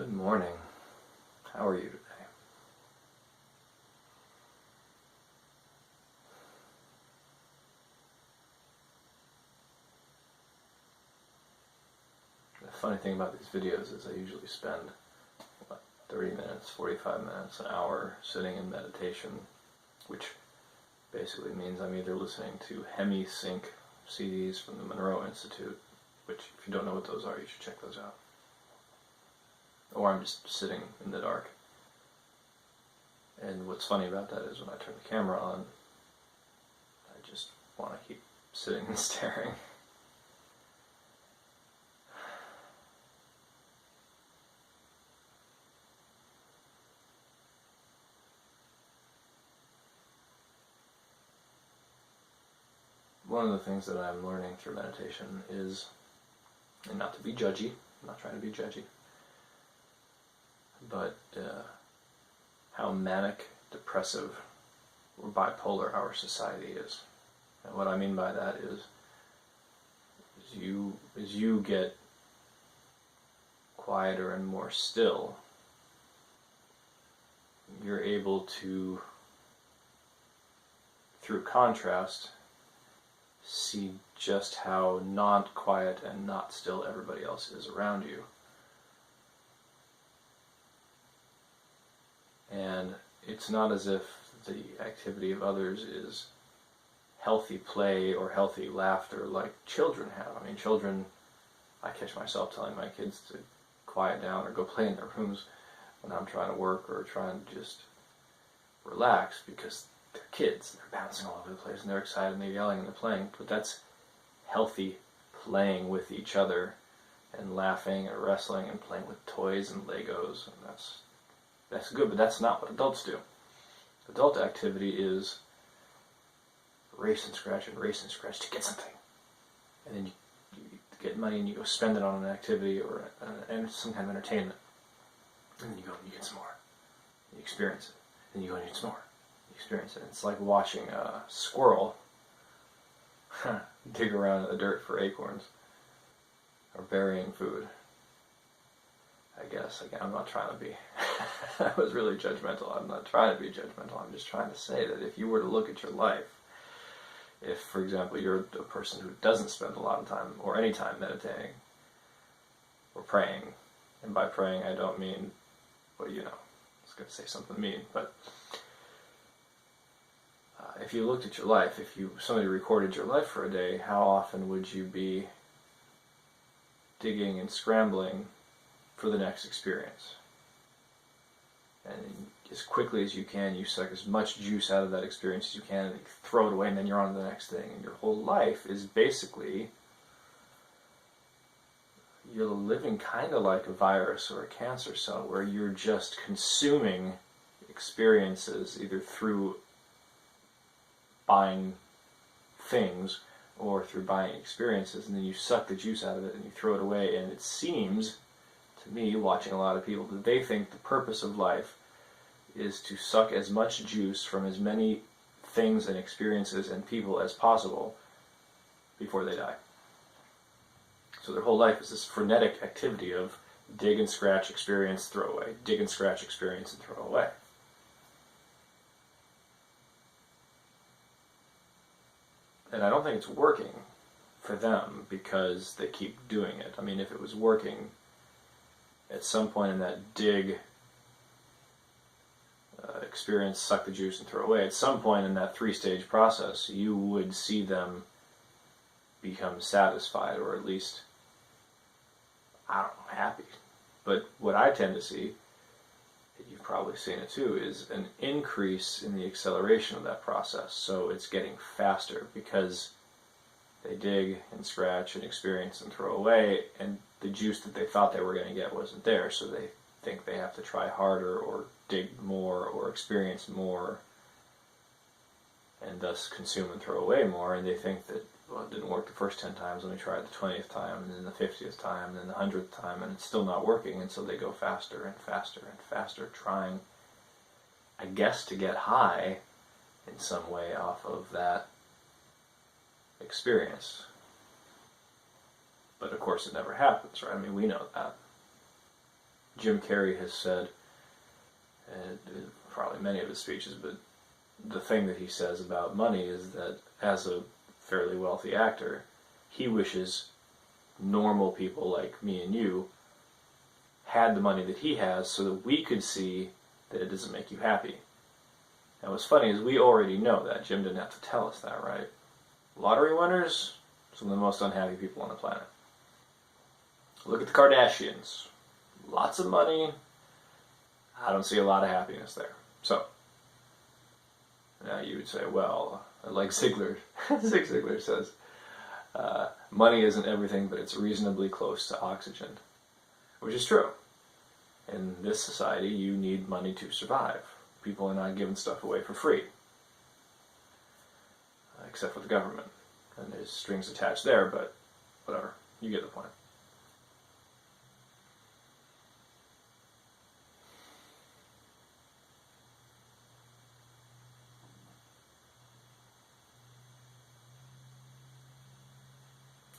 Good morning. How are you today? The funny thing about these videos is I usually spend 30 minutes, 45 minutes, an hour sitting in meditation, which basically means I'm either listening to Hemi-Sync CDs from the Monroe Institute, which if you don't know what those are, you should check those out. Or I'm just sitting in the dark. And what's funny about that is when I turn the camera on, I just want to keep sitting and staring. One of the things that I'm learning through meditation is, and not to be judgy, I'm not trying to be judgy, but how manic-depressive or bipolar our society is. And what I mean by that is, as you get quieter and more still, you're able to, through contrast, see just how not quiet and not still everybody else is around you. And it's not as if the activity of others is healthy play or healthy laughter like children have. I mean, children, I catch myself telling my kids to quiet down or go play in their rooms when I'm trying to work or trying to just relax, because they're kids, they're bouncing all over the place and they're excited and they're yelling and they're playing. But that's healthy playing with each other and laughing and wrestling and playing with toys and Legos, and that's good, but that's not what adults do. Adult activity is race and scratch to get something. And then you get money and you go spend it on an activity or some kind of entertainment. And then you go and you get some more. You experience it. Then you go and you get some more. You experience it. It's like watching a squirrel dig around in the dirt for acorns or burying food. I guess. Again, I'm not trying to be, I was really judgmental. I'm not trying to be judgmental. I'm just trying to say that if you were to look at your life, if, for example, you're a person who doesn't spend a lot of time or any time meditating or praying, and by praying I don't mean, well, you know, I was going to say something mean, but if you looked at your life, if somebody recorded your life for a day, how often would you be digging and scrambling for the next experience? And as quickly as you can, you suck as much juice out of that experience as you can, and you throw it away, and then you're on to the next thing. And your whole life is basically, you're living kind of like a virus or a cancer cell, where you're just consuming experiences either through buying things or through buying experiences, and then you suck the juice out of it and you throw it away. And it seems to me, watching a lot of people, that they think the purpose of life is to suck as much juice from as many things and experiences and people as possible before they die. So their whole life is this frenetic activity of dig and scratch, experience, throw away, dig and scratch, experience, and throw away. And I don't think it's working for them because they keep doing it. I mean, if it was working, at some point in that dig, experience, suck the juice and throw away, at some point in that three-stage process, you would see them become satisfied, or at least, I don't know, happy. But what I tend to see, and you've probably seen it too, is an increase in the acceleration of that process. So it's getting faster because they dig and scratch and experience and throw away, and the juice that they thought they were going to get wasn't there, so they think they have to try harder or dig more or experience more and thus consume and throw away more, and they think that, well, it didn't work the first 10 times, let me try it the 20th time, and then the 50th time, and then the 100th time, and it's still not working, and so they go faster and faster and faster, trying, I guess, to get high in some way off of that experience. But of course it never happens, right? I mean, we know that. Jim Carrey has said, and probably many of his speeches, but the thing that he says about money is that as a fairly wealthy actor, he wishes normal people like me and you had the money that he has so that we could see that it doesn't make you happy. And what's funny is we already know that. Jim didn't have to tell us that, right? Lottery winners, some of the most unhappy people on the planet. Look at the Kardashians. Lots of money. I don't see a lot of happiness there. So, now you would say, well, like Zig Ziglar says, money isn't everything, but it's reasonably close to oxygen. Which is true. In this society, you need money to survive. People are not giving stuff away for free. Except for the government. And there's strings attached there, but whatever. You get the point.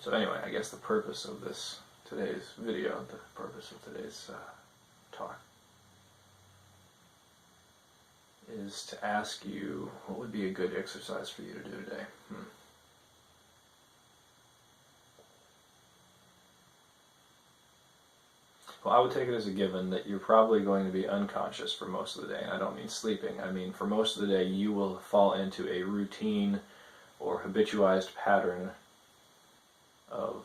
So anyway, I guess the purpose of today's video, the purpose of today's talk, is to ask you, what would be a good exercise for you to do today? Well, I would take it as a given that you're probably going to be unconscious for most of the day. And I don't mean sleeping. I mean for most of the day you will fall into a routine or habitualized pattern of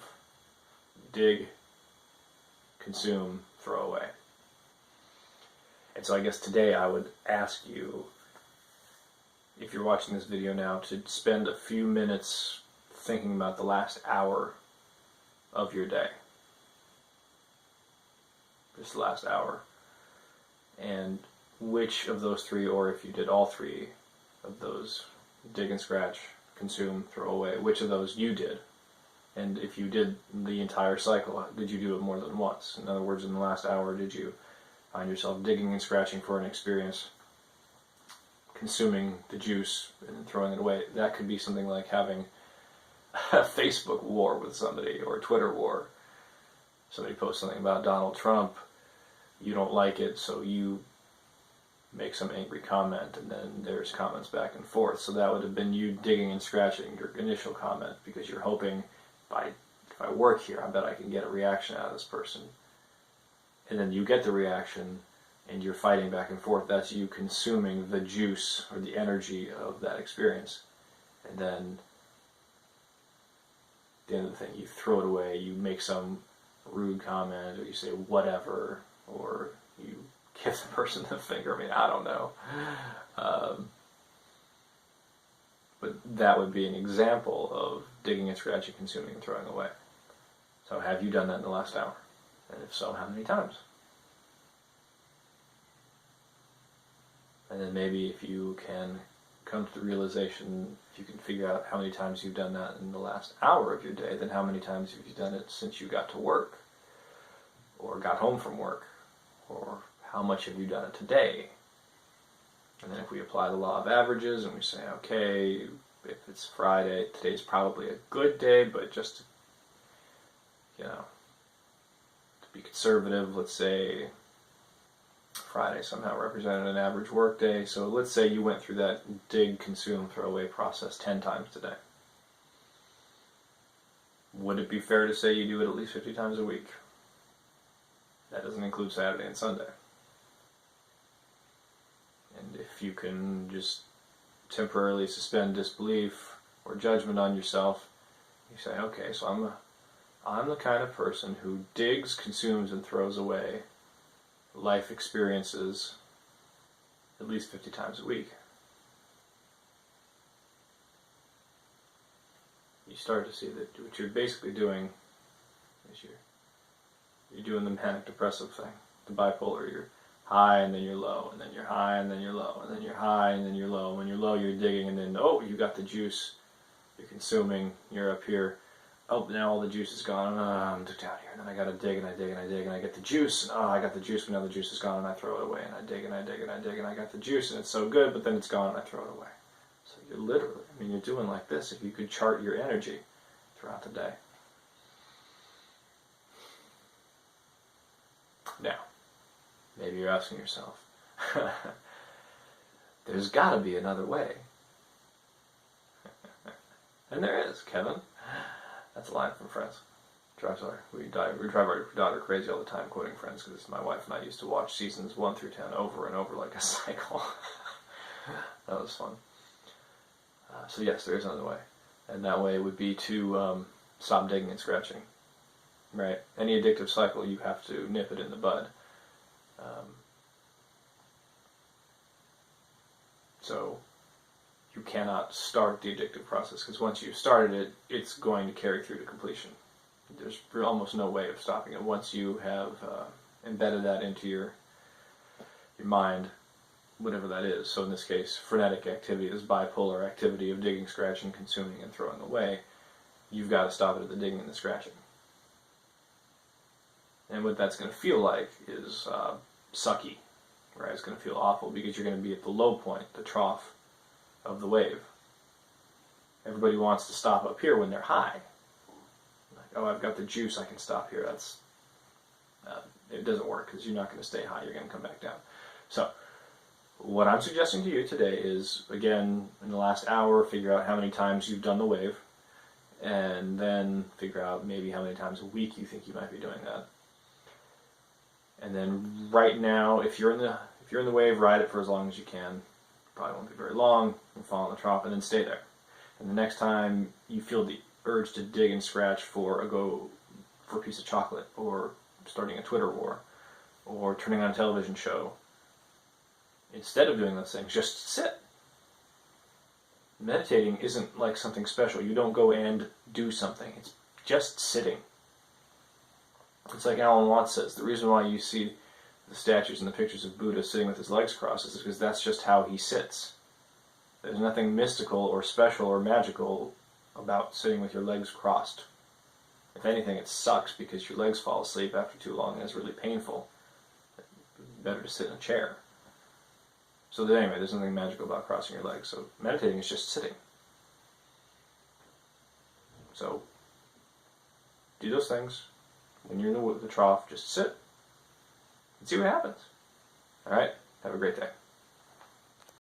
dig, consume, throw away. And so I guess today I would ask you, if you're watching this video now, to spend a few minutes thinking about the last hour of your day. Just the last hour. And which of those three, or if you did all three of those, dig and scratch, consume, throw away, which of those you did. And if you did the entire cycle, did you do it more than once? In other words, in the last hour, did you find yourself digging and scratching for an experience, consuming the juice and throwing it away? That could be something like having a Facebook war with somebody, or a Twitter war. Somebody posts something about Donald Trump, you don't like it, so you make some angry comment, and then there's comments back and forth. So that would have been you digging and scratching your initial comment, because you're hoping, if I work here, I bet I can get a reaction out of this person. And then you get the reaction, and you're fighting back and forth. That's you consuming the juice, or the energy of that experience. And then, at the end of the thing, you throw it away, you make some rude comment, or you say whatever, or you give the person the finger. I mean, I don't know. But that would be an example of digging and scratching, consuming, and throwing away. So have you done that in the last hour? And if so, how many times? And then maybe if you can come to the realization, if you can figure out how many times you've done that in the last hour of your day, then how many times have you done it since you got to work, or got home from work, or how much have you done it today? And then if we apply the law of averages and we say, okay, if it's Friday, today's probably a good day, but just to be conservative, let's say Friday somehow represented an average work day. So let's say you went through that dig, consume, throw away process 10 times today. Would it be fair to say you do it at least 50 times a week? That doesn't include Saturday and Sunday. And if you can just temporarily suspend disbelief or judgment on yourself, you say, okay, so I'm the kind of person who digs, consumes, and throws away life experiences at least 50 times a week. You start to see that what you're basically doing is you're doing the manic-depressive thing, the bipolar. You're high and then you're low, and then you're high and then you're low, and then you're high and then you're low. When you're low, you're digging, and then, oh, you got the juice, you're consuming, you're up here. Oh, now all the juice is gone, I'm down here, and then I gotta dig, and I dig, and I dig, and I get the juice, and I got the juice, but now the juice is gone, and I throw it away, and I dig, and I dig, and I dig, and I got the juice, and it's so good, but then it's gone, and I throw it away. So you're literally, you're doing like this if you could chart your energy throughout the day. Now, Maybe you're asking yourself, there's got to be another way. And there is, Kevin. That's a line from Friends. We drive our daughter crazy all the time quoting Friends, because my wife and I used to watch seasons 1 through 10 over and over like a cycle. That was fun. So yes, there is another way. And that way would be to stop digging and scratching. Right? Any addictive cycle, you have to nip it in the bud. So you cannot start the addictive process, because once you've started it, it's going to carry through to completion. There's almost no way of stopping it once you have embedded that into your mind, whatever that is. So in this case, frenetic activity, this bipolar activity of digging, scratching, consuming, and throwing away, you've got to stop it at the digging and the scratching. And what that's going to feel like is sucky, right? It's going to feel awful, because you're going to be at the low point, the trough of the wave. Everybody wants to stop up here when they're high. Like, oh, I've got the juice, I can stop here. That's it doesn't work, because you're not going to stay high. You're going to come back down. So what I'm suggesting to you today is, again, in the last hour, figure out how many times you've done the wave, and then figure out maybe how many times a week you think you might be doing that. And then right now, if you're in the wave, ride it for as long as you can. Probably won't be very long. You'll fall in the trough, and then stay there. And the next time you feel the urge to dig and scratch for a piece of chocolate, or starting a Twitter war, or turning on a television show, instead of doing those things, just sit. Meditating isn't like something special. You don't go and do something. It's just sitting. It's like Alan Watts says, the reason why you see the statues and the pictures of Buddha sitting with his legs crossed is because that's just how he sits. There's nothing mystical or special or magical about sitting with your legs crossed. If anything, it sucks, because your legs fall asleep after too long and it's really painful. It's better to sit in a chair. So anyway, there's nothing magical about crossing your legs. So meditating is just sitting. So do those things. When you're in the trough, just sit and see what happens. All right? Have a great day.